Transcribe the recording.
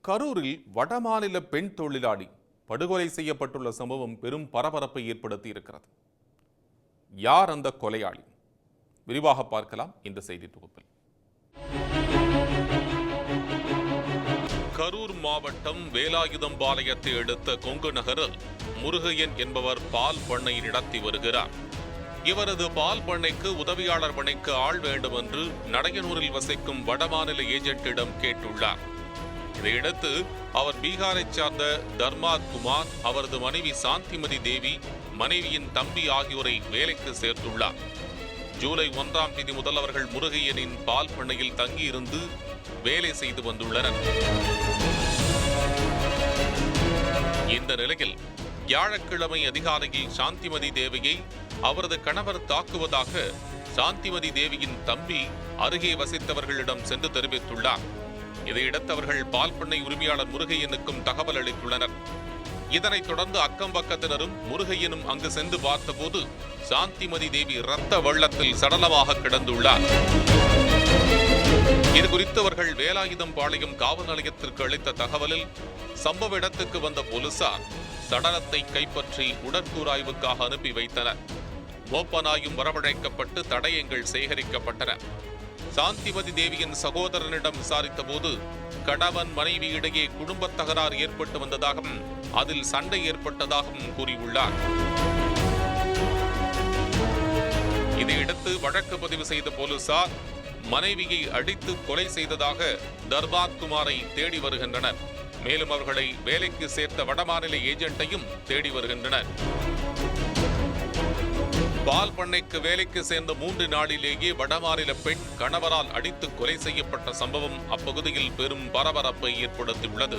கரூரில் வடமாநில பெண் தொழிலாளி படுகொலை செய்யப்பட்டுள்ள சம்பவம் பெரும் பரபரப்பை ஏற்படுத்தி இருக்கிறது. யார் அந்த கொலையாளி? விரிவாக பார்க்கலாம் இந்த செய்தி தொகுப்பில். கரூர் மாவட்டம் வேலாயுதம்பாளையத்தை அடுத்த கொங்கு நகரில் முருகையன் என்பவர் பால் பண்ணை நடத்தி வருகிறார். இவரது பால் பண்ணைக்கு உதவியாளர் பணிக்கு ஆள் வேண்டும் என்று நடையனூரில் வசிக்கும் வடமாநில ஏஜென்ட்டிடம் கேட்டுள்ளார். இதையடுத்து அவர் பீகாரைச் சார்ந்த தர்மாத் குமார், அவரது மனைவி சாந்திமதி தேவி, மனைவியின் தம்பி ஆகியோரை வேலைக்கு சேர்த்துள்ளார். ஜூலை 1ஆம் தேதி முதல் அவர்கள் முருகையனின் பால் பண்ணையில் தங்கியிருந்து வேலை செய்து வந்துள்ளனர். இந்த நிலையில் வியாழக்கிழமை அதிகாலையில் சாந்திமதி தேவியை அவரது கணவர் தாக்குவதாக சாந்திமதி தேவியின் தம்பி அருகே வசித்தவர்களிடம் சென்று தெரிவித்துள்ளார். இதையடுத்து அவர்கள் பால் பண்ணை உரிமையாளர் முருகையனுக்கும் தகவல் அளித்துள்ளனர். இதனைத் தொடர்ந்து அக்கம் பக்கத்தினரும் முருகையனும் அங்கு சென்று பார்த்தபோது சாந்திமதி தேவி இரத்த வெள்ளத்தில் சடலமாக கிடந்துள்ளார். இதுகுறித்து அவர்கள் வேலாயுதம்பாளையம் காவல் நிலையத்திற்கு அளித்த தகவலில் சம்பவ இடத்துக்கு வந்த போலீசார் சடலத்தை கைப்பற்றி உடற்கூறாய்வுக்காக அனுப்பி வைத்தனர். மோப்பனாயும் வரவழைக்கப்பட்டு தடயங்கள் சேகரிக்கப்பட்டன. சாந்திமதி தேவியின் சகோதரனிடம் விசாரித்த போது கணவன் மனைவி இடையே குடும்ப தகராறு ஏற்பட்டு வந்ததாகவும் அதில் சண்டை ஏற்பட்டதாகவும் கூறியுள்ளார். இதையடுத்து வழக்கு பதிவு செய்த போலீசார் மனைவியை அடித்து கொலை செய்ததாக தர்பாத் குமாரை தேடி வருகின்றனர். மேலும் அவர்களை வேலைக்கு சேர்த்த வடமாநில ஏஜென்ட்டையும் தேடி வருகின்றனர். பால் பண்ணைக்கு வேலைக்கு சேர்ந்த 3 நாளிலேயே வடமாநில பெண் கணவரால் அடித்து கொலை செய்யப்பட்ட சம்பவம் அப்பகுதியில் பெரும் பரபரப்பை ஏற்படுத்தியுள்ளது.